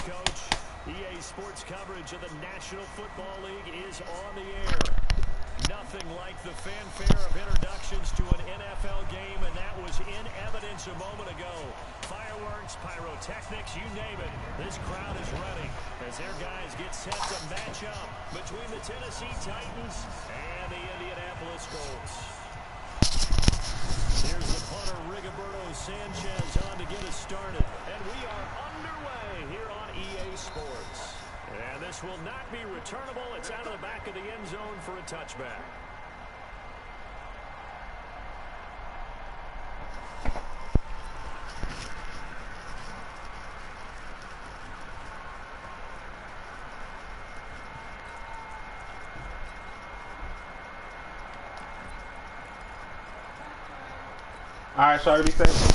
Coach. EA Sports coverage of the National Football League is on the air. Nothing like the fanfare of introductions to an NFL game, and that was in evidence a moment ago. Fireworks, pyrotechnics, you name it. This crowd is ready as their guys get set to match up between the Tennessee Titans and the Indianapolis Colts. Here's the punter, Rigoberto Sanchez, on to get us started. And we are underway here on EA Sports. And this will not be returnable. It's out of the back of the end zone for a touchback. All right, sorry to be safe.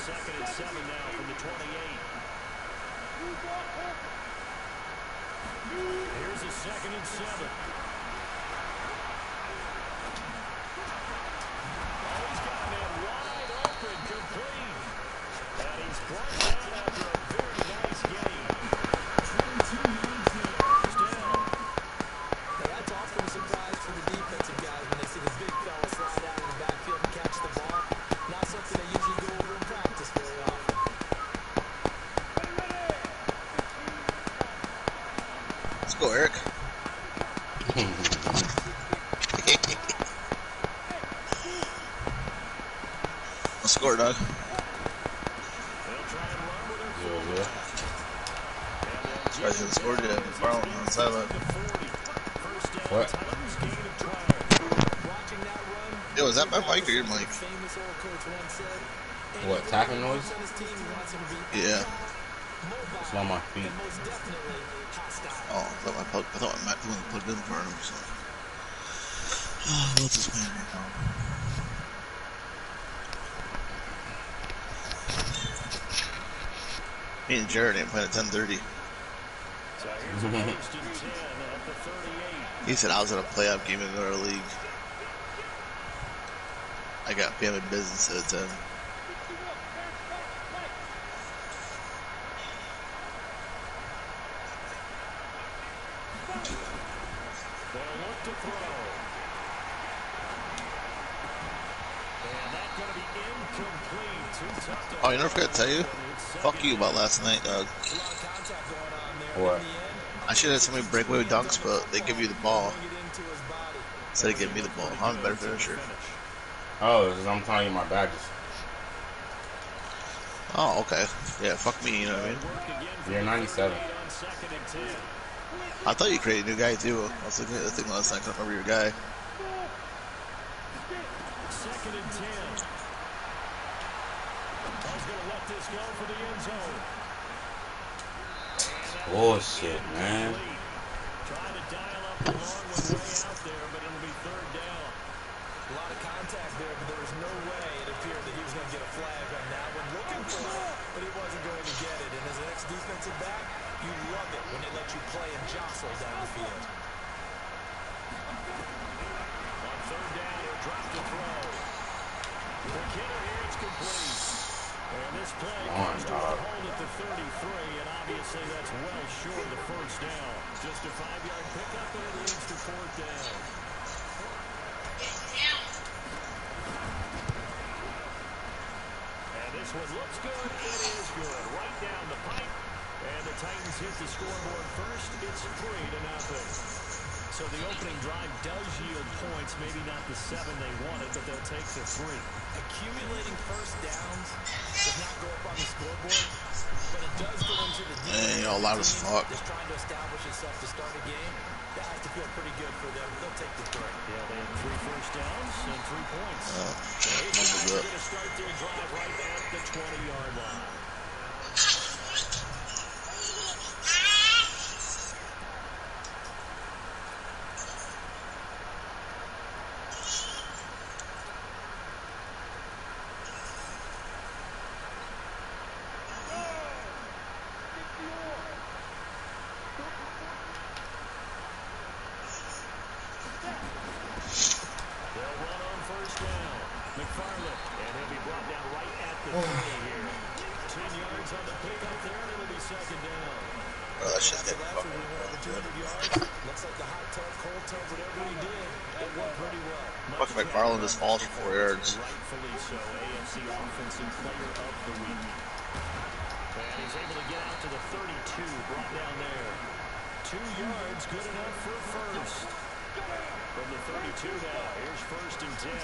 Second and 7 now from the 28. Here's a second and 7. Oh, he's got a man wide open, complete. And he's brought down after a very nice game. Still. That's often a surprise for the defensive guys when they see the big fella slide out in the backfield and catch the ball. Not something they usually go over in practice very often. Let's go, Eric. Let's score, dog. I should have scored yet. Farland on the sideline. What? Yo, is that my mic or your mic? What, tapping noise? Yeah. It's on my feet. Oh, I thought my mic was plugged in for him. So. Oh, what's this man right now? Me and Jared ain't playing at 10:30. He said I was at a playoff game in our league. I got family business at 10. They'll look to throw. And that's going to be incomplete. Too tough to Oh, you never forgot to tell you? Fuck you about last night, dog. What? I should have somebody break away with dunks, but they give you the ball. Instead of giving me the ball. I'm a better finisher. Oh, I'm telling you my badges. Oh, okay. Yeah, fuck me, you know what I mean? You're 97. I thought you created a new guy, too. I was looking at the thing last night. I couldn't remember your guy. Second and 10. He's going to let this go for the end zone. Bullshit, man. Trying to dial up the long one way out there, but it'll be third down. A lot of contact there, but there was no way it appeared that he was going to get a flag on that one. Looking for it, but he wasn't going to get it. And as an ex-defensive back, you love it when they let you play and jostle down the field. On third down, he'll drop to throw. The killer here, it's complete. And this play comes to a hold at the 33, and obviously that's well short of the first down. Just a 5-yard pickup, and it leads to fourth down. And this one looks good. It is good. Right down the pipe. And the Titans hit the scoreboard first. It's 3-0. So the opening drive does yield points, maybe not the 7 they wanted, but they'll take the 3. Accumulating first downs does not go up on the scoreboard, but it does go into the defense. Hey, y'all loud as fuck. Just trying to establish itself to start a game. That has to feel pretty good for them. They'll take the 3. Yeah, they had 3 first downs and 3 points. He's going to start their drive right at the 20-yard line. Fucking McFarland just falls for 4 yards. Rightfully so, AFC Offensive Player of the Week. And he's able to get out to the 32, brought down there. 2 yards, good enough for first. From the 32 now, here's 1st and 10.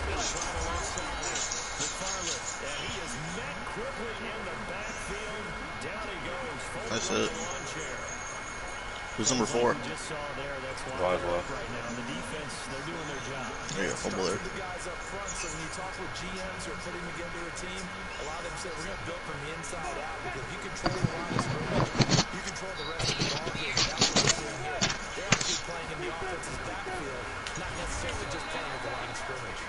They'll try to left side. McFarland, and he is met quickly in the backfield. Down he goes. That's it. Lawn chair. Who's number 4? Just saw there, that's why they're up right now. The defense, they're doing their job. There you go, fumble there. The guys up front, so when you talk with GMs who are putting together a team, a lot of them say we're going to build from the inside out because you control the line of scrimmage, you control the rest of the ball game. That's what we're seeing here. They're actually playing in the offense's backfield, not necessarily just playing at the line of scrimmage.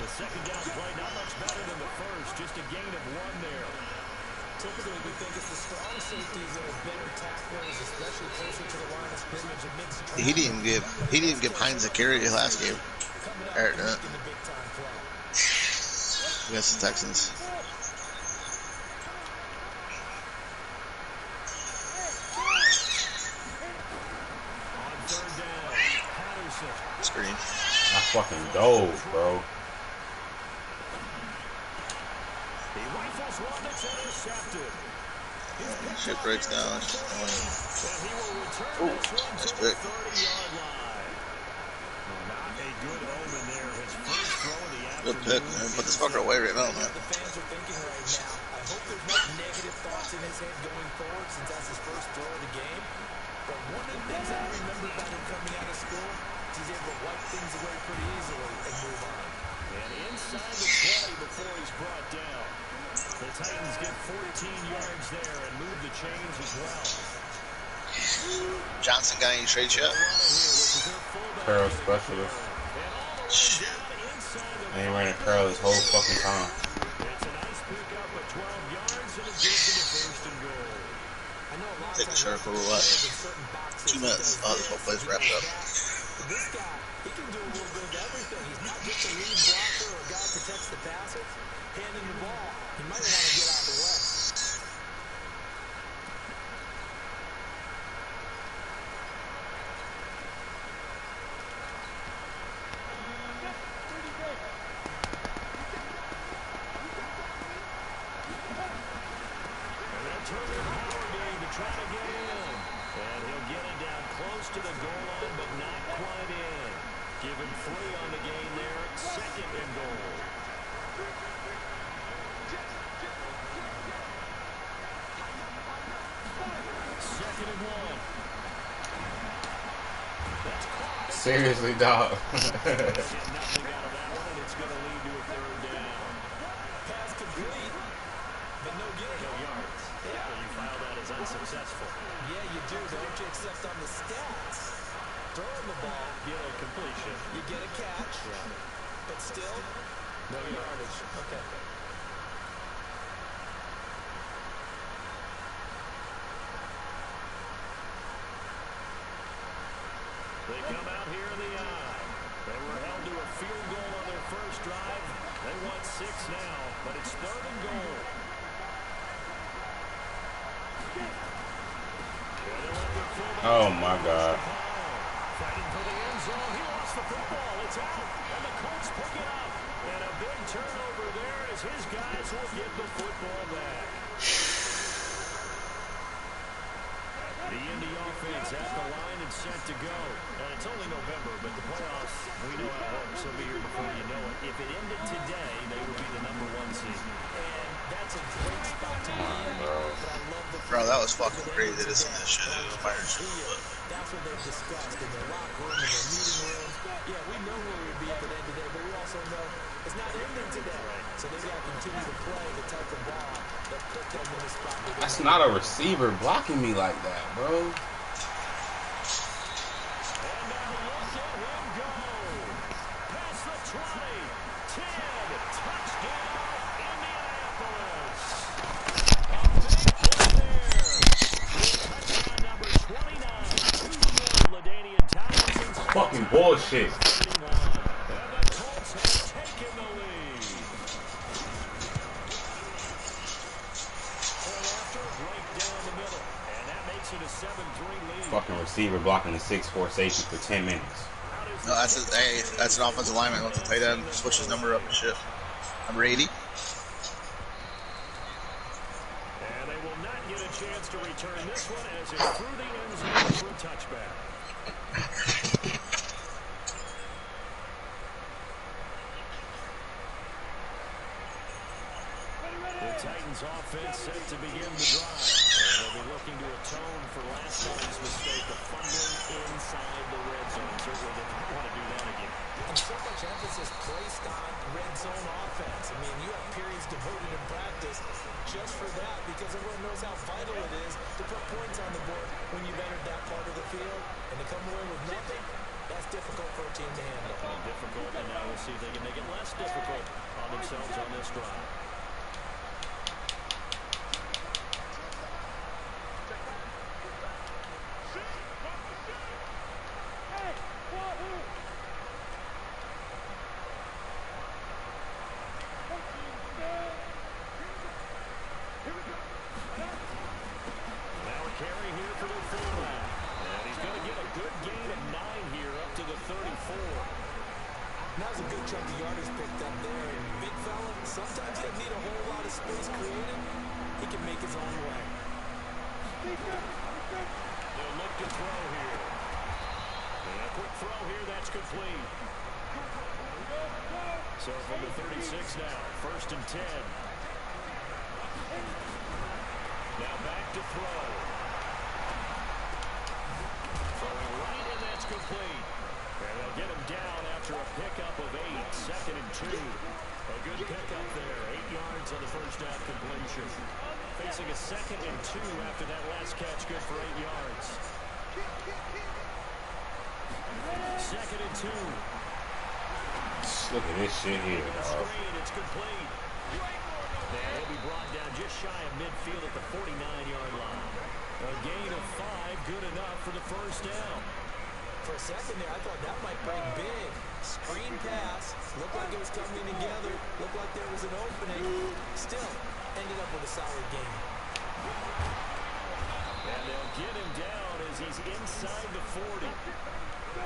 The second down play, not much better than the first, just a gain of 1 there. Typically, we think it's the strong safeties that are better tacklers, especially closer to the line of scrimmage. He didn't even give Hines a carry last game. Eric did. Against the Texans. On 3rd down, Patterson. Screen. I fucking dove, bro. He rifles one that's intercepted. Shit breaks down. And he will return Ooh, this one that's to big. the 30-yard line. Not a good omen there. His first throw of the Good afternoon. pick, man. Put this fucker away right now, man. The fans are thinking right now, I hope there's no negative thoughts in his head going forward since that's his first throw of the game. But one of the things I remember about him coming out of school is he's able to wipe things away pretty easily and move on. And inside the 20 before he's brought down. The Titans get 14 yards there and move the chains as well. Johnson got any trades yet? Curl specialist. And he ran a curl this whole fucking time. It's a nice pickup of 12 yards and it gives him the 1st and goal. Take the shirt for what? 2 minutes. Oh, this whole play's wrapped up. This guy, he can do a little bit of everything. He's not just a lead blocker or a guy who protects the passes. Handing the ball, he might want to get out of the way. And they'll turn their power game to try to get in. And he'll get it down close to the goal line, but not quite in. Give him 3 on the gain there. 2nd and goal. Second and 1. That's caught. Seriously, dog. Get nothing out of that one, and it's going to lead to a 3rd down. Pass complete, but no gain. No yards. Yeah, you file that as unsuccessful. Yeah, you do, don't you? Except on the stats. Throwing the ball, Get a completion. you get a catch, but still, no yardage. Okay. They come out here in the eye. They were held to a field goal on their first drive. They want 6 now, but it's 3rd and goal. Oh my God. Fighting for the end zone. He lost the football. It's out. And the Colts pick it up. And a big turnover there as his guys will get the football back. The Indy offense at the line and set to go. And it's only November, but the playoffs, we know how it works. They'll be here before you know it. If it ended today, they would be the #1 seed. And that's a great spot to be in. But I love the Bro, that was fucking crazy to see that shit. It was minor shit, but that's what they've discussed in their locker room, in their meeting rooms. Yeah, we know where we'd be at the end of the day, but we also know it's not ending today. So they got to continue to play the type of ball that put them in the spot. That's not a receiver blocking me like that, bro. Fucking bullshit. Fucking receiver blocking the 6'4" safety for 10 minutes. no, that's an offensive lineman. Wants to tight end, switch his number up and shit. Number 80. And they will not get a chance to return this one as it's through the end zone for a touchback. The Titans offense set to begin the drive. And they'll be looking to atone for last night's mistake of fumbling inside the red zone. Certainly they don't want to do that again. And so much emphasis placed on red zone offense. I mean, you have periods devoted in practice just for that because everyone knows how vital it is to put points on the board when you've entered that part of the field. And to come away with nothing, that's difficult for a team to handle. Difficult, and now we'll see if they can make it less difficult on themselves on this drive. Now's a good chunk of yardage picked up there. And big fella, sometimes he doesn't need a whole lot of space created. He can make his own way. They'll look to throw here. And a quick throw here, that's complete. So from the 36 now, 1st and 10. Now back to throw. Throwing right, and that's complete. And they'll get him down after a pickup of 8, 2nd and 2. A good pickup there, 8 yards on the first down completion. Facing a 2nd and 2 after that last catch, good for 8 yards. 2nd and 2. Look at this shit here, dog. It's complete. And he'll be brought down just shy of midfield at the 49-yard line. A gain of 5, good enough for the first down. For a second there, I thought that might break big. Screen pass. Looked like it was coming together. Looked like there was an opening. Still, ended up with a solid gain. And they'll get him down as he's inside the 40.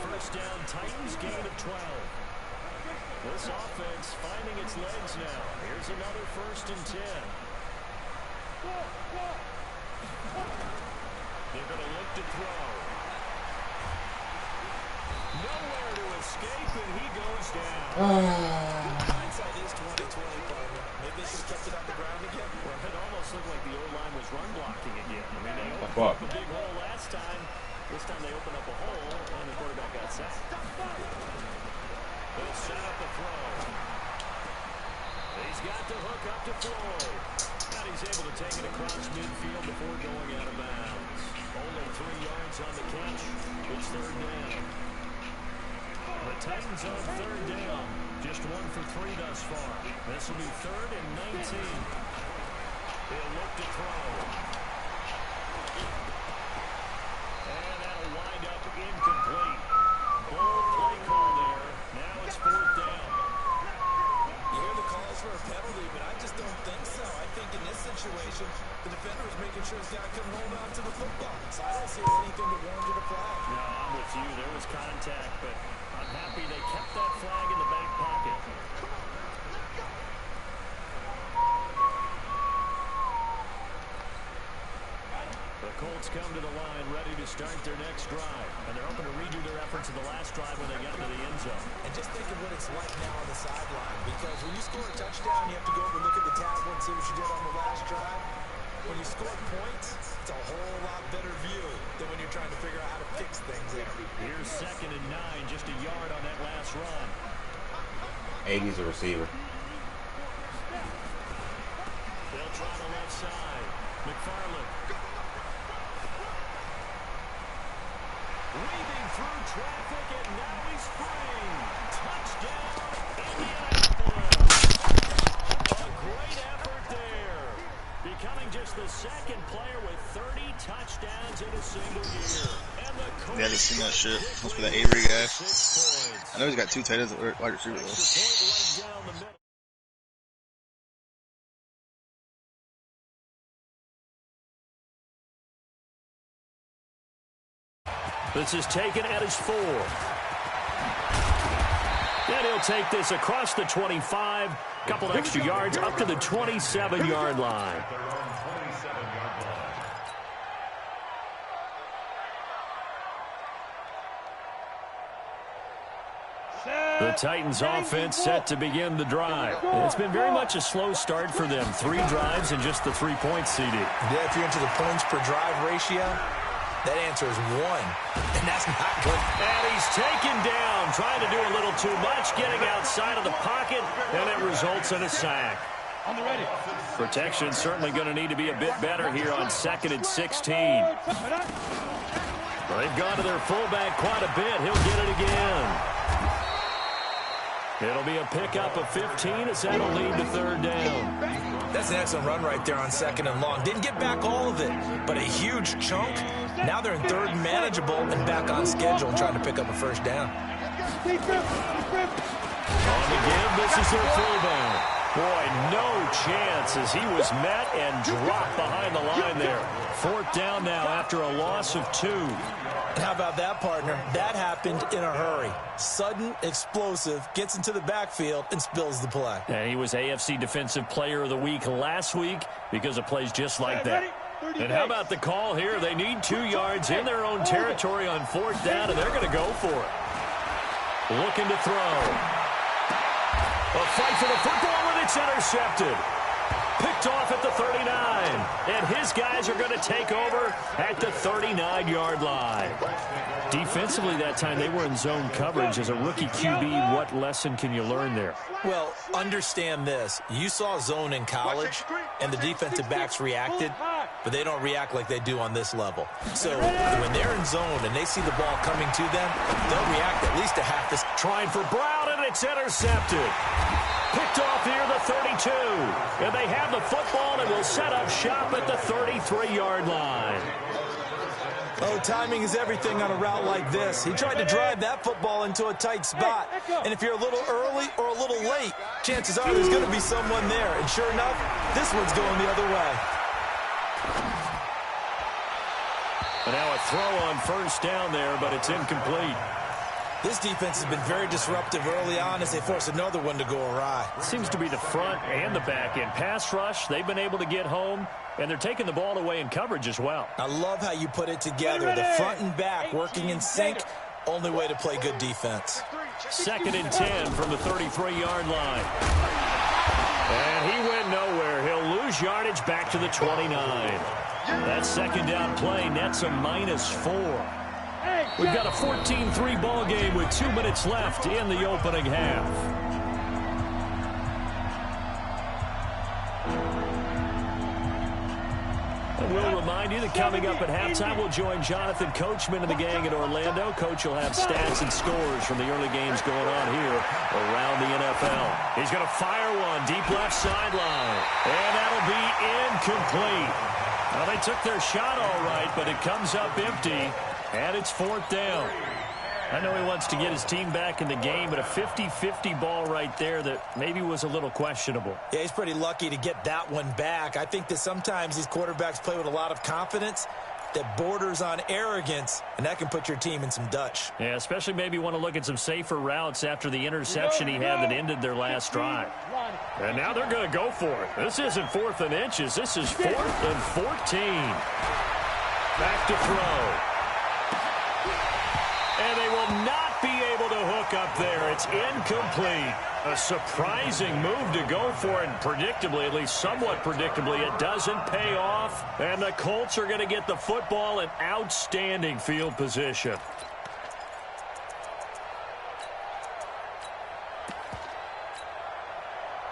First down, Titans gain of 12. This offense finding its legs now. Here's another 1st and 10. They're going to look to throw. Nowhere to escape, and he goes down. Hindsight is 20/20, partner. Maybe they should have kept it on the ground again. Well, it almost looked like the O-line was run blocking again. I mean, they opened up a big hole last time. This time they opened up a hole, and the quarterback got sacked. They'll set up the throw. He's got to hook up to Floyd. And he's able to take it across midfield before going out of bounds. Only 3 yards on the catch. It's 3rd down. The Titans on 3rd down. Just 1 for 3 thus far. This will be 3rd and 19. He'll look to throw. And that'll wind up incomplete. Bold play call there. Now it's 4th down. You hear the calls for a penalty, but I just don't think so. I think in this situation, the defender was making sure he's got to come hold on to the football. So I don't see anything to warrant a flag. No, I'm with you. There was contact, but I'm happy they kept that flag in the back pocket. The Colts come to the line ready to start their next drive. And they're hoping to read redo their efforts in the last drive when they got into the end zone. And just think of what it's like now on the sideline, because when you score a touchdown, you have to go over and look at the tablet and see what you did on the last drive. When you score points, it's a whole lot better view than when you're trying to figure out how to fix things there. Here's 2nd and 9, just a yard on that last run. 80's a receiver. They'll try the left side. McFarland. Weaving through traffic, and now he's free. Touchdown, Indianapolis. A great effort there. Becoming just the 2nd player with 30 touchdowns in a single year. And the yeah, just seen that shit. Must be that Avery guy. I know he's got 2 tight ends at wide receiver though. This is taken at his 4. And he'll take this across the 25. Couple extra yards up to the 27-yard line. The Titans offense set to begin the drive. It's been very much a slow start for them. 3 drives and just the 3 points, CD. Yeah, if you're into the points per drive ratio, that answer is 1, and that's not good. And he's taken down, trying to do a little too much, getting outside of the pocket, and it results in a sack. On the ready. Protection certainly going to need to be a bit better here on 2nd and 16. Well, they've gone to their fullback quite a bit. He'll get it again. It'll be a pickup of 15 as that'll lead to 3rd down. That's an excellent run right there on 2nd and long. Didn't get back all of it, but a huge chunk. Now they're in 3rd and manageable and back on schedule and trying to pick up a 1st down. On the give, this is their fullback. Boy, no chance as he was met and dropped behind the line there. 4th down now after a loss of 2. And how about that, partner? That happened in a hurry. Sudden, explosive, gets into the backfield and spills the play. And he was AFC Defensive Player of the Week last week because of plays just like that. And how about the call here? They need 2 yards in their own territory on 4th down, and they're going to go for it. Looking to throw. A fight for the football, and it's intercepted. Picked off at the 39. And his guys are going to take over at the 39-yard line. Defensively that time, they were in zone coverage. As a rookie QB, what lesson can you learn there? Well, understand this. You saw zone in college, and the defensive backs reacted, but they don't react like they do on this level. So when they're in zone and they see the ball coming to them, they'll react at least a half this. Trying for Brown, and it's intercepted. Picked off here, the 32. And they have the football and will set up shop at the 33-yard line. Oh, timing is everything on a route like this. He tried to drive that football into a tight spot. And if you're a little early or a little late, chances are there's going to be someone there. And sure enough, this one's going the other way. And now a throw on 1st down there, but it's incomplete. This defense has been very disruptive early on as they force another one to go awry. It seems to be the front and the back end. Pass rush, they've been able to get home, and they're taking the ball away in coverage as well. I love how you put it together. The front and back working in sync. Only way to play good defense. 2nd and 10 from the 33-yard line. And he went nowhere. He'll lose yardage back to the 29. That 2nd down play nets a -4. We've got a 14-3 ball game with 2 minutes left in the opening half. And we'll remind you that coming up at halftime, we'll join Jonathan Coachman and the gang in Orlando. Coach will have stats and scores from the early games going on here around the NFL. He's going to fire one deep left sideline, and that'll be incomplete. Well, they took their shot all right, but it comes up empty. And it's 4th down. I know he wants to get his team back in the game, but a 50-50 ball right there that maybe was a little questionable. Yeah, he's pretty lucky to get that one back. I think that sometimes these quarterbacks play with a lot of confidence that borders on arrogance, and that can put your team in some Dutch. Yeah, especially maybe want to look at some safer routes after the interception he had that ended their last drive. And now they're going to go for it. This isn't 4th and inches. This is 4th and 14. Back to throw. And they It's incomplete. A surprising move to go for it. Predictably, at least somewhat predictably, it doesn't pay off. And the Colts are going to get the football in outstanding field position.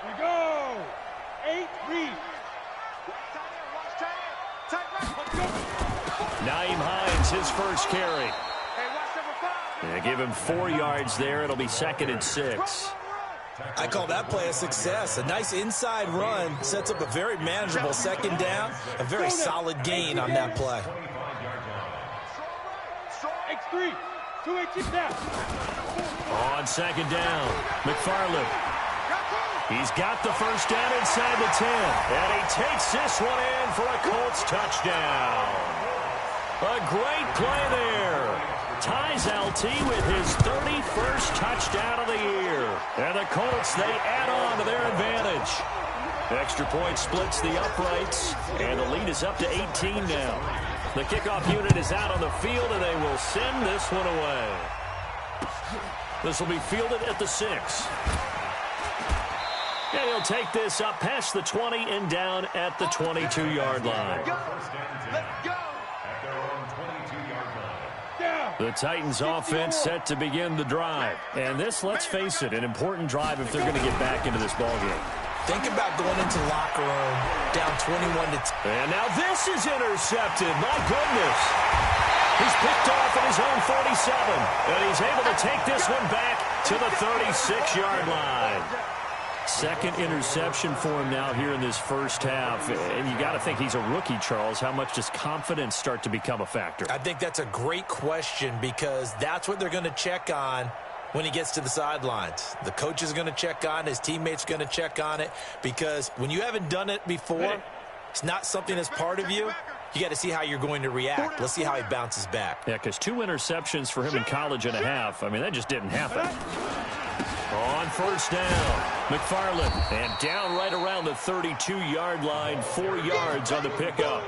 We go. 8-3. Naeem Hines, his first carry. They give him 4 yards there. It'll be 2nd and 6. I call that play a success. A nice inside run sets up a very manageable 2nd down. A very solid gain on that play. X3. 2-8 down. On 2nd down, McFarland. He's got the first down inside the 10. And he takes this one in for a Colts touchdown. A great play there. Ties LT with his 31st touchdown of the year. And the Colts, they add on to their advantage. Extra point splits the uprights, and the lead is up to 18 now. The kickoff unit is out on the field, and they will send this one away. This will be fielded at the 6. And he'll take this up past the 20 and down at the 22-yard line. The Titans offense set to begin the drive. And this, let's face it, an important drive if they're going to get back into this ballgame. Think about going into the locker room down 21-10. And now this is intercepted. My goodness. He's picked off at his own 47. And he's able to take this one back to the 36-yard line. 2nd interception for him now here in this first half. And you got to think he's a rookie, Charles. How much does confidence start to become a factor? I think that's a great question because that's what they're going to check on when he gets to the sidelines. The coach is going to check on it. His teammates are going to check on it because when you haven't done it before, it's not something that's part of you. You got to see how you're going to react. Let's see how he bounces back. Yeah, because 2 interceptions for him in college and a half. I mean, that just didn't happen. On 1st down, McFarland. And down right around the 32-yard line, 4 yards on the pickup.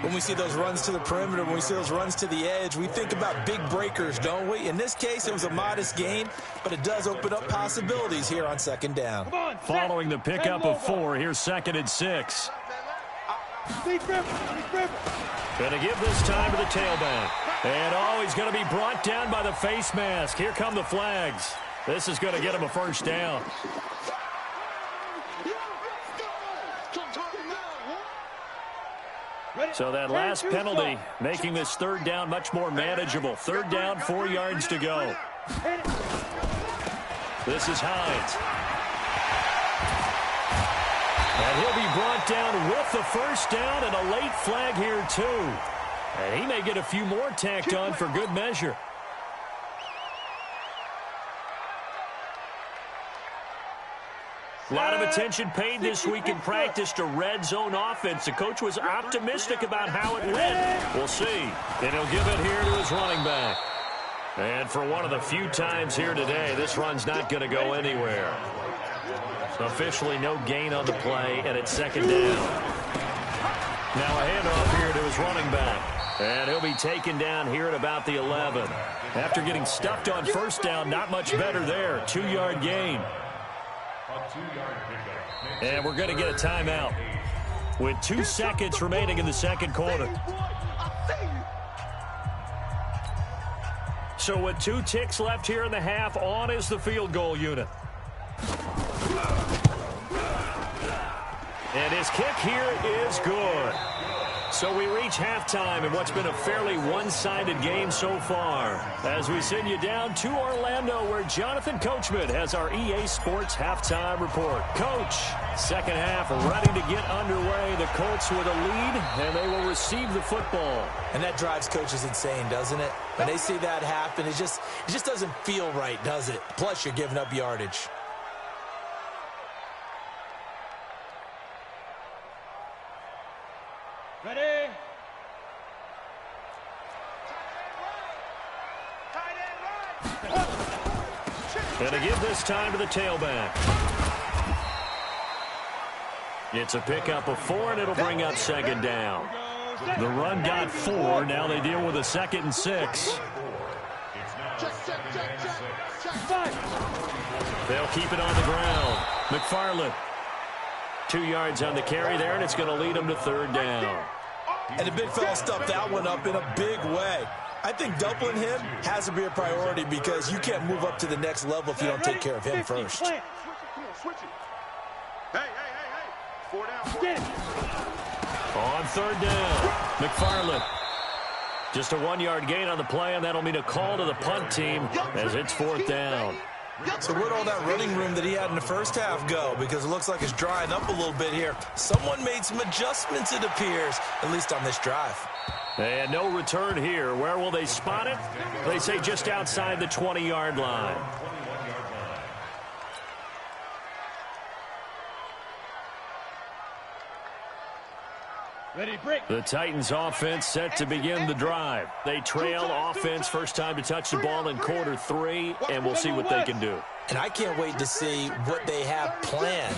When we see those runs to the perimeter, when we see those runs to the edge, we think about big breakers, don't we? In this case, it was a modest gain, but it does open up possibilities here on 2nd down. Following the pickup of 4, here's 2nd and 6. Going to give this time to the tailback. And he's going to be brought down by the face mask. Here come the flags. This is going to get him a 1st down. So that last penalty making this 3rd down much more manageable. 3rd down, 4 yards to go. This is Hines. And he'll be brought down with the 1st down and a late flag here too. And he may get a few more tacked on for good measure. A lot of attention paid this week in practice to red zone offense. The coach was optimistic about how it went. We'll see. And he'll give it here to his running back. And for one of the few times here today, this run's not going to go anywhere. So officially no gain on the play, and it's 2nd down. Now a handoff here to his running back. And he'll be taken down here at about the 11. After getting stuffed on 1st down, not much better there. 2-yard gain. And we're going to get a timeout with 2 seconds remaining in the 2nd quarter. So with 2 ticks left here in the half, on is the field goal unit. And his kick here is good. So we reach halftime in what's been a fairly one-sided game so far. As we send you down to Orlando, where Jonathan Coachman has our EA Sports halftime report. Coach, 2nd half ready to get underway. The Colts with a lead, and they will receive the football. And that drives coaches insane, doesn't it? When they see that happen, it just doesn't feel right, does it? Plus, you're giving up yardage. Ready? Going to give this time to the tailback. It's a pickup of 4, and it'll bring up 2nd down. The run got 4. Now they deal with a 2nd and 6. They'll keep it on the ground. McFarland. 2 yards on the carry there, and it's going to lead them to third down. And the big fella stuffed that one up in a big way. I think doubling him has to be a priority because you can't move up to the next level if you don't take care of him first. Switch it. Hey. 4 down. On third down, McFarland. Just a 1-yard gain on the play, and that'll mean a call to the punt team as it's fourth down. So where'd all that running room that he had in the first half go? Because it looks like it's drying up a little bit here. Someone made some adjustments, it appears, at least on this drive. And no return here. Where will they spot it? They say just outside the 20-yard line. Ready, break. The Titans offense set to begin the drive. They trail offense, first time to touch the ball in quarter 3, and we'll see what they can do. And I can't wait to see what they have planned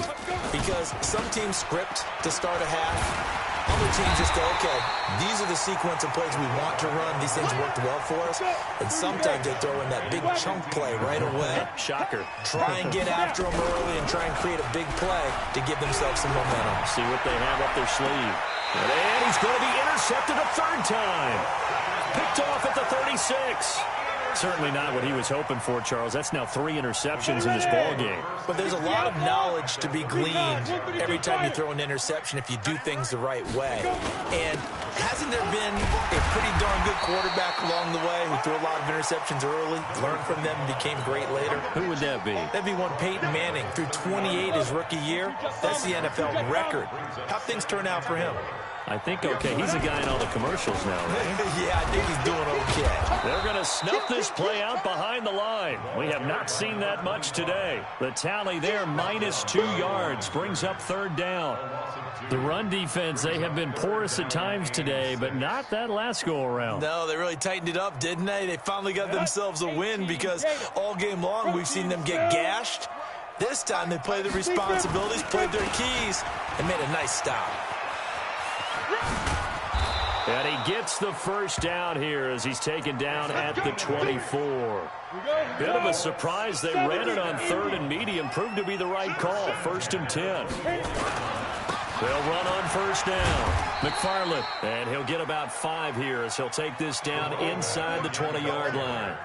because some teams script to start a half. Other teams just go, okay, these are the sequence of plays we want to run. These things worked well for us. And sometimes they throw in that big chunk play right away. Shocker. Try and get after them early and try and create a big play to give themselves some momentum. See what they have up their sleeve. And he's going to be intercepted a third time. Picked off at the 36. Certainly not what he was hoping for, Charles. That's now 3 interceptions in this ball game. But there's a lot of knowledge to be gleaned every time you throw an interception if you do things the right way. And hasn't there been a pretty darn good quarterback along the way who threw a lot of interceptions early, learned from them, and became great later? Who would that be? That'd be one Peyton Manning. Threw 28 his rookie year. That's the NFL record. How'd things turn out for him? I think okay. He's a guy in all the commercials now, right? Yeah, I think he's doing okay. They're going to snuff this play out behind the line. We have not seen that much today. The tally there, -2 yards, brings up third down. The run defense, they have been porous at times today, but not that last go-around. No, they really tightened it up, didn't they? They finally got themselves a win because all game long we've seen them get gashed. This time they played their responsibilities, played their keys, and made a nice stop. And he gets the first down here as he's taken down at the 24. Bit of a surprise. They ran it on third and medium. Proved to be the right call. 1st and 10. They'll run on first down. McFarland. And he'll get about 5 here as he'll take this down inside the 20-yard line.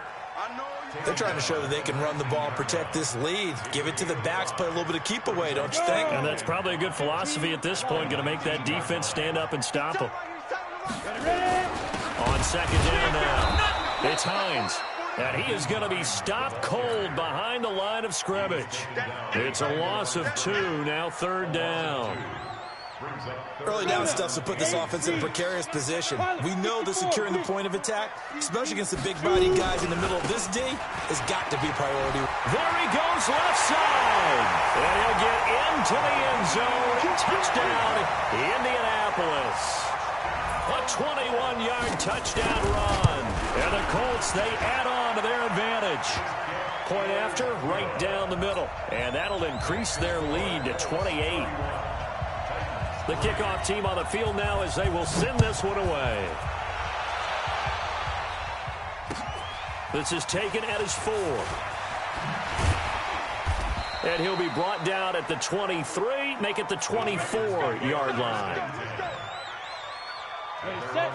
They're trying to show that they can run the ball and protect this lead. Give it to the backs, play a little bit of keep away, don't you think? And that's probably a good philosophy at this point. Going to make that defense stand up and stop them. On second down now, it's Hines. And he is going to be stopped cold behind the line of scrimmage. It's a loss of 2, now third down. Early down stuff to put this offense in a precarious position. We know that securing the point of attack, especially against the big-bodied guys in the middle of this D, has got to be priority. There he goes left side. And he'll get into the end zone. Touchdown, Indianapolis. A 21-yard touchdown run. And the Colts, they add on to their advantage. Point after, right down the middle. And that'll increase their lead to 28. The kickoff team on the field now as they will send this one away. This is taken at his 4. And he'll be brought down at the 23, make it the 24-yard line.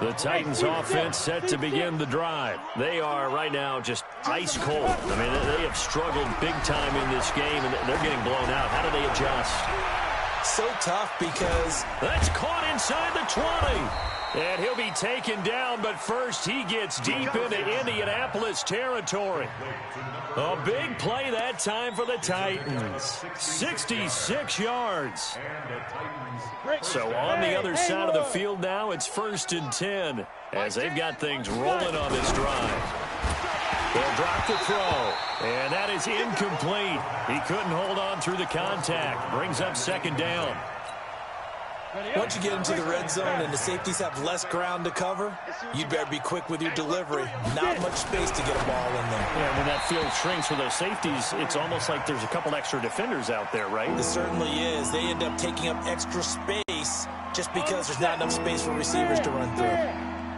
The Titans offense set to begin the drive. They are right now just ice cold. I mean, they have struggled big time in this game, and they're getting blown out. How do they adjust? So tough because that's caught inside the 20. And he'll be taken down, but first he gets deep into Indianapolis territory. A big play that time for the Titans. 66 yards. So on the other side of the field now, it's 1st and 10 as they've got things rolling on this drive. They'll drop the throw, and that is incomplete. He couldn't hold on through the contact. Brings up second down. Once you get into the red zone and the safeties have less ground to cover, you'd better be quick with your delivery. Not much space to get a ball in there. Yeah, when that field shrinks for those safeties, it's almost like there's a couple extra defenders out there, right? It certainly is. They end up taking up extra space just because there's not enough space for receivers to run through.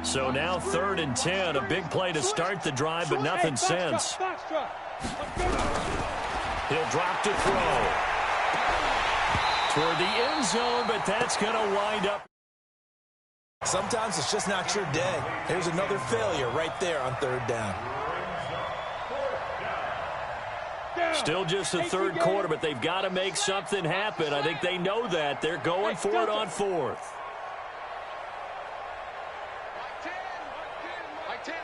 So now 3rd and 10, a big play to start the drive, but nothing since. He'll drop to throw. Toward the end zone, but that's going to wind up. Sometimes it's just not your day. Here's another failure right there on 3rd down. Still just the 3rd quarter, but they've got to make something happen. I think they know that. They're going for it on 4th.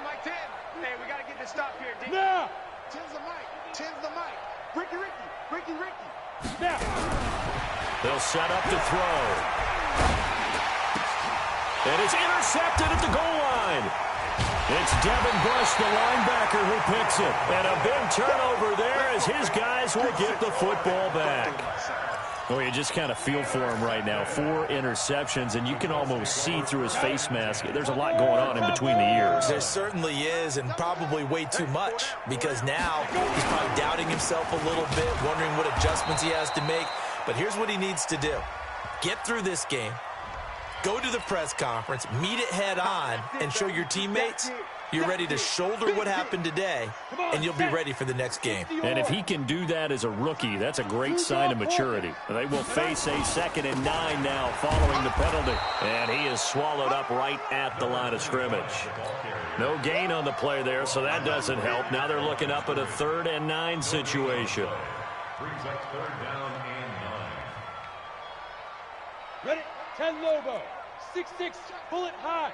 Mike 10. Hey, we got to get this stop here, D. Now. 10's the mic. 10's the mic. Ricky. Now. They'll set up to throw. And it's intercepted at the goal line. It's Devin Bush, the linebacker, who picks it. And a big turnover there as his guys will get the football back. Well, you just kind of feel for him right now. 4 interceptions, and you can almost see through his face mask. There's a lot going on in between the ears. There certainly is, and probably way too much, because now he's probably doubting himself a little bit, wondering what adjustments he has to make. But here's what he needs to do. Get through this game. Go to the press conference, meet it head on, and show your teammates you're ready to shoulder what happened today, and you'll be ready for the next game. And if he can do that as a rookie, that's a great sign of maturity. They will face a 2nd and 9 now following the penalty. And he is swallowed up right at the line of scrimmage. No gain on the play there, so that doesn't help. Now they're looking up at a 3rd and 9 situation. Brings up 3rd down and 9. Ready? 10 Lobo. 6'6", bullet high.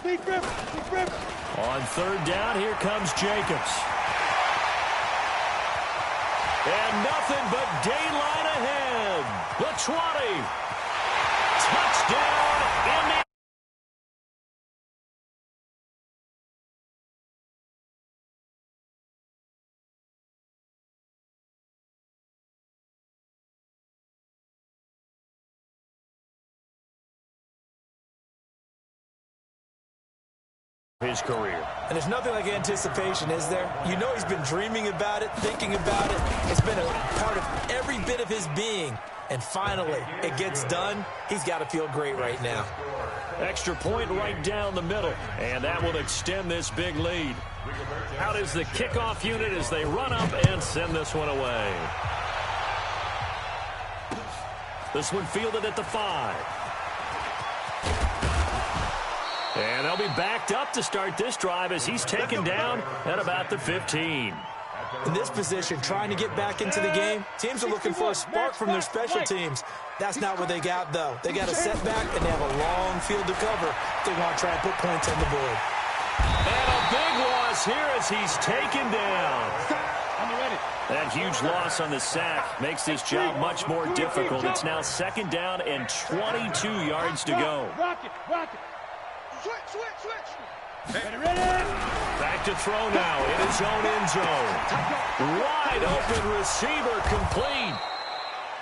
Big rip. On 3rd down, here comes Jacobs. And nothing but daylight ahead. The 20. Touchdown, Indy. His career. And there's nothing like anticipation, is there? You know he's been dreaming about it, thinking about it. It's been a part of every bit of his being. And finally, it gets done. He's got to feel great right now. Extra point right down the middle. And that will extend this big lead. Out is the kickoff unit as they run up and send this one away. This one fielded at the 5. And they'll be backed up to start this drive as he's taken down at about the 15. In this position, trying to get back into the game, teams are looking for a spark from their special teams. That's not what they got, though. They got a setback, and they have a long field to cover if they want to try and put points on the board. And a big loss here as he's taken down. That huge loss on the sack makes this job much more difficult. It's now 2nd down and 22 yards to go. Rock it. Ready. Back to throw now in his own end zone. Wide open receiver complete.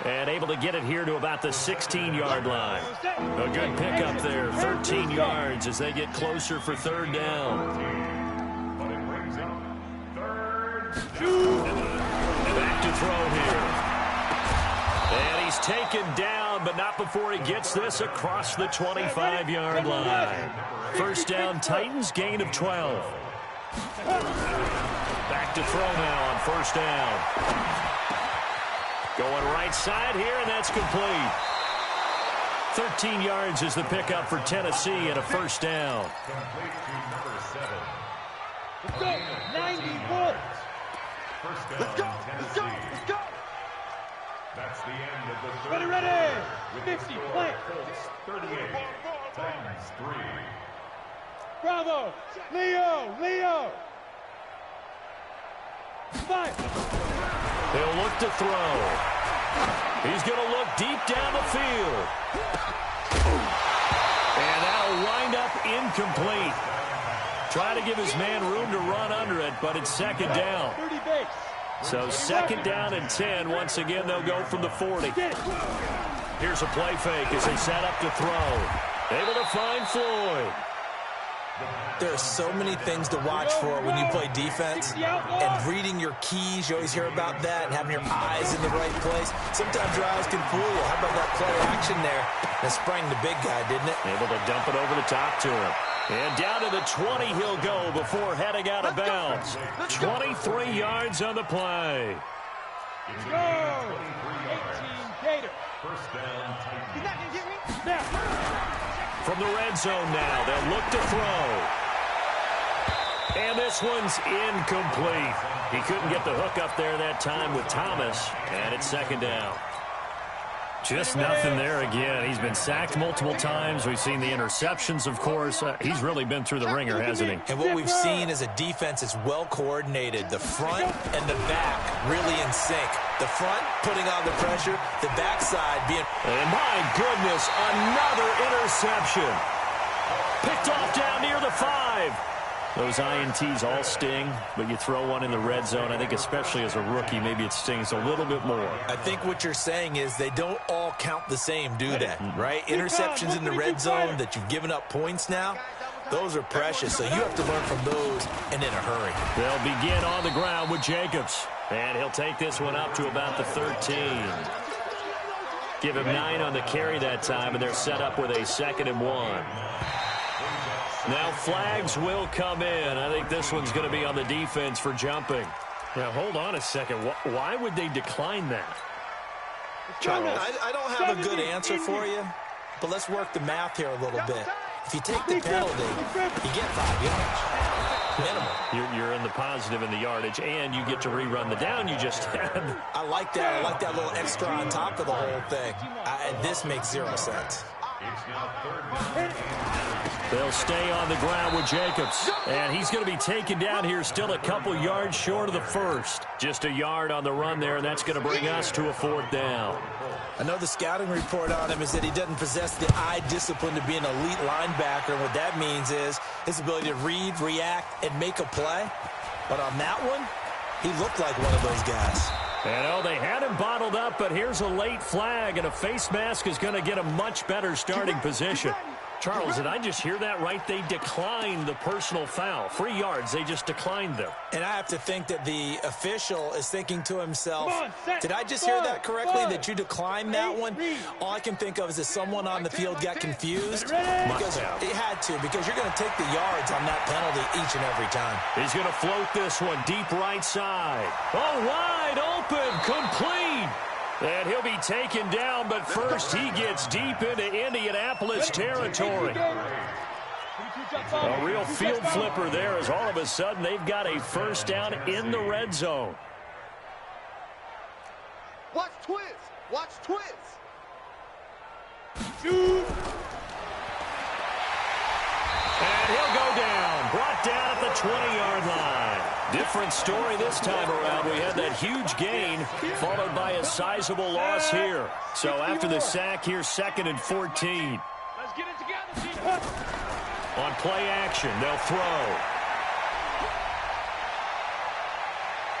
And able to get it here to about the 16-yard line. A good pickup there, 13 yards as they get closer for 3rd down. Back to throw here. And he's taken down, but not before he gets this across the 25-yard line. 1st down, Titans, gain of 12. Back to throw now on 1st down. Going right side here, and that's complete. 13 yards is the pickup for Tennessee and a 1st down. Let's go. 91. Let's go. That's the end of the 3rd. Ready. 50, plant. 38, Titans 3. Bravo. Leo. 5. He'll look to throw. He's going to look deep down the field. And that'll wind up incomplete. Try to give his man room to run under it, but it's 2nd down. 30 base. So 2nd down and 10. Once again, they'll go from the 40. Here's a play fake as they set up to throw. Able to find Floyd. There are so many things to watch for when you play defense, and reading your keys, you always hear about that, and having your eyes in the right place. Sometimes your eyes can fool you. How about that play action there? That sprang the big guy, didn't it? Able to dump it over the top to him. And down to the 20 he'll go before heading out of bounds. 23 yards on the play. Let's go! 18 Gator. First down, Titans. He's not going to get me? Now. From the red zone now, they'll look to throw. And this one's incomplete. He couldn't get the hook up there that time with Thomas, and it's second down. Just nothing there again. He's been sacked multiple times. We've seen the interceptions, of course. He's really been through the ringer, hasn't he? And what we've seen is a defense that's well coordinated. The front and the back really in sync. The front putting on the pressure, the backside being... And my goodness, another interception. Picked off down near the 5. Those INTs all sting, but you throw one in the red zone, I think especially as a rookie, maybe it stings a little bit more. I think what you're saying is they don't all count the same, do they? Right? Interceptions in the red zone that you've given up points now, those are precious, so you have to learn from those and in a hurry. They'll begin on the ground with Jacobs, and he'll take this one up to about the 13. Give him 9 on the carry that time, and they're set up with a 2nd and 1. Now flags will come in. I think this one's going to be on the defense for jumping. Now, hold on a second. Why would they decline that? Charles, I don't have a good answer for you, but let's work the math here a little bit. If you take the penalty, you get 5 yards. Minimum. You're in the positive in the yardage, and you get to rerun the down you just had. I like that. I like that little extra on top of the whole thing. This makes 0 sense. They'll stay on the ground with Jacobs. And he's going to be taken down here still a couple yards short of the first. Just a yard on the run there, and that's going to bring us to a 4th down. I know the scouting report on him is that he doesn't possess the eye discipline to be an elite linebacker. And what that means is his ability to read, react, and make a play. But on that one, he looked like one of those guys. And they had him bottled up, but here's a late flag, and a face mask is going to get a much better starting position. Charles, did I just hear that right? They declined the personal foul. 3 yards, they just declined them. And I have to think that the official is thinking to himself, did I just hear that correctly, that you declined that one? All I can think of is that someone on the field got confused. Because it had to, because you're going to take the yards on that penalty each and every time. He's going to float this one deep right side. Oh, wide open, complete. And he'll be taken down, but first he gets deep into Indianapolis territory. A real field flipper there as all of a sudden they've got a first down in the red zone. Watch Twiz. Watch Twiz. And he'll go down, brought down at the 20-yard line. Different story this time around. We had that huge gain followed by a sizable loss here. So after the sack, here's 2nd and 14. Let's get it together. On play action, they'll throw.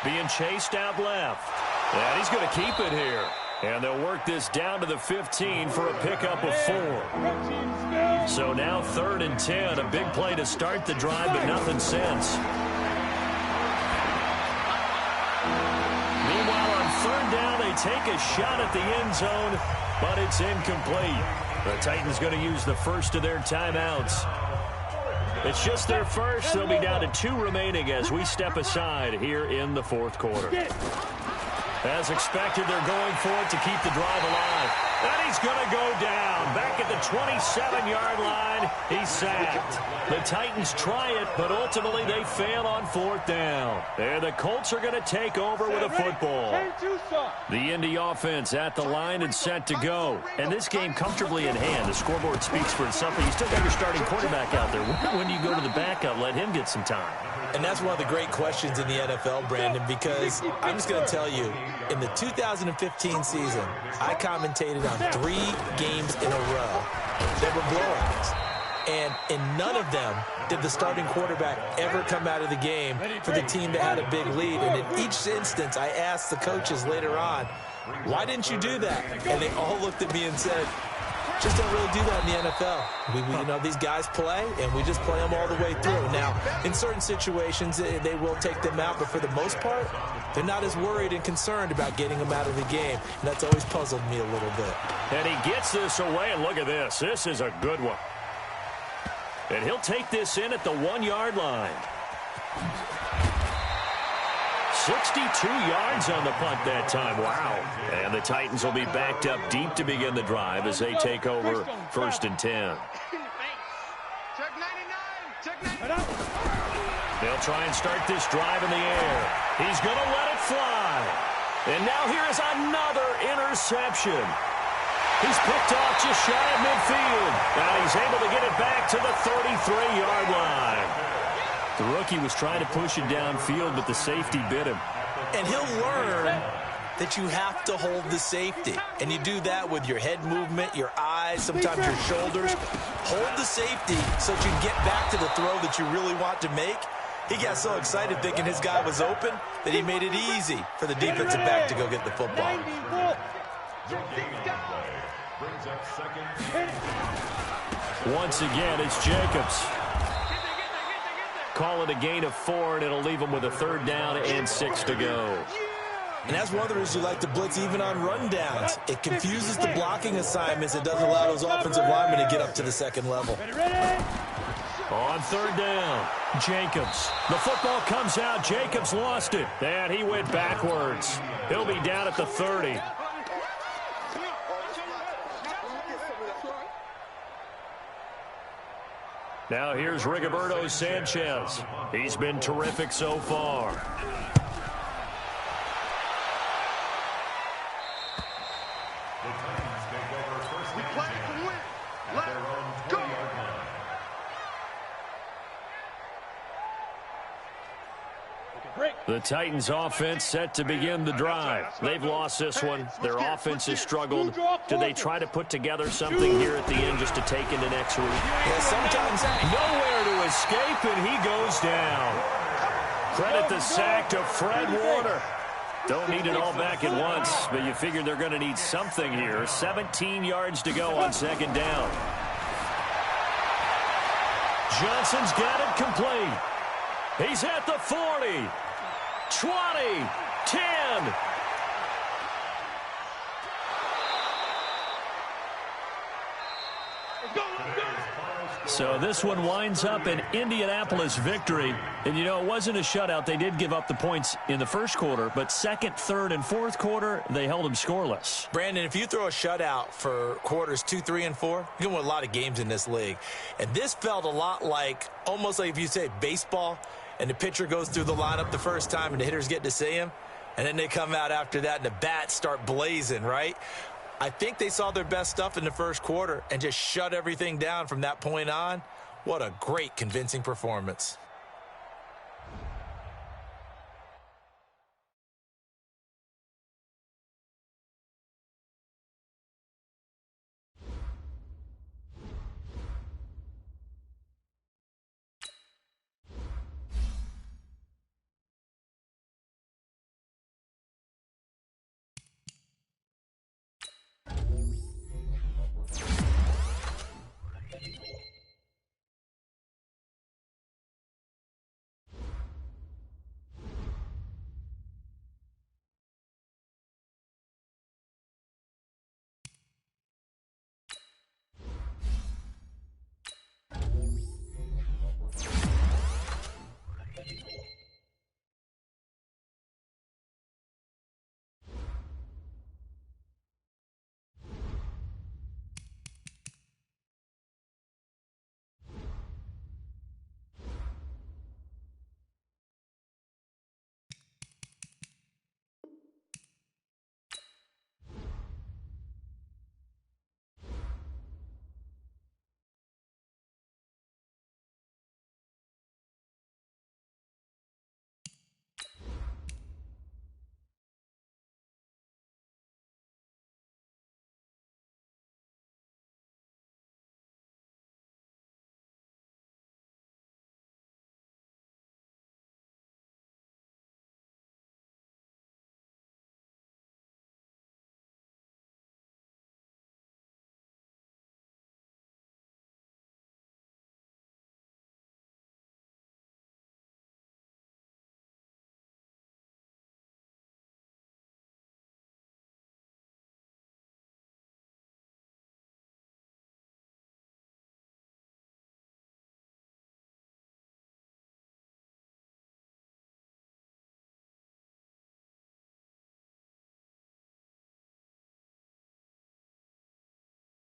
Being chased out left. And he's going to keep it here. And they'll work this down to the 15 for a pickup of 4. So now 3rd and 10. A big play to start the drive, but nothing since. Meanwhile, on 3rd down, they take a shot at the end zone, but it's incomplete. The Titans going to use the first of their timeouts. It's just their first. They'll be down to 2 remaining as we step aside here in the 4th quarter. As expected, they're going for it to keep the drive alive. And he's going to go down. Back at the 27-yard line, he's sacked. The Titans try it, but ultimately they fail on 4th down. And the Colts are going to take over with a football. The Indy offense at the line and set to go. And this game comfortably in hand. The scoreboard speaks for itself, but you still got your starting quarterback out there. When you go to the backup, let him get some time. And that's one of the great questions in the NFL, Brandon, because I'm just going to tell you, in the 2015 season, I commentated on 3 games in a row that were blowouts. And in none of them did the starting quarterback ever come out of the game for the team that had a big lead. And in each instance, I asked the coaches later on, why didn't you do that? And they all looked at me and said, Just don't really do that in the NFL. You know, these guys play, and we just play them all the way through. Now, in certain situations, they will take them out, but for the most part, they're not as worried and concerned about getting them out of the game, and that's always puzzled me a little bit. And he gets this away, and look at this. This is a good one. And he'll take this in at the 1-yard line. 62 yards on the punt that time. Wow. And the Titans will be backed up deep to begin the drive as they take over 1st and 10. Check 99. Check 99. They'll try and start this drive in the air. He's going to let it fly. And now here's another interception. He's picked off just shy of midfield. Now he's able to get it back to the 33-yard line. The rookie was trying to push it downfield, but the safety bit him. And he'll learn that you have to hold the safety. And you do that with your head movement, your eyes, sometimes your shoulders. Hold the safety so that you can get back to the throw that you really want to make. He got so excited thinking his guy was open that he made it easy for the defensive back to go get the football. Once again, it's Jacobs. Call it a gain of 4, and it'll leave him with a 3rd down and 6 to go. And that's one of the reasons you like to blitz even on rundowns. It confuses the blocking assignments. It doesn't allow those offensive linemen to get up to the 2nd level. On 3rd down, Jacobs. The football comes out. Jacobs lost it. And he went backwards. He'll be down at the 30. Now here's Rigoberto Sanchez. He's been terrific so far. We play to win. Let's go. The Titans offense set to begin the drive. They've lost this one. Their offense has struggled. Do they try to put together something here at the end just to take into next week? Yeah, sometimes Nowhere to escape, and he goes down. Credit the sack to Fred Warner. Don't need it all back at once, but you figure they're going to need something here. 17 yards to go on 2nd down. Johnson's got it complete. He's at the 40. 20, 10. So this one winds up an Indianapolis victory. And, you know, it wasn't a shutout. They did give up the points in the 1st quarter, but 2nd, 3rd, and 4th quarter, they held them scoreless. Brandon, if you throw a shutout for quarters 2, 3, and 4, you're going to win a lot of games in this league. And this felt a lot like, almost like if you say baseball, and the pitcher goes through the lineup the first time and the hitters get to see him, and then they come out after that and the bats start blazing, right? I think they saw their best stuff in the 1st quarter and just shut everything down from that point on. What a great, convincing performance.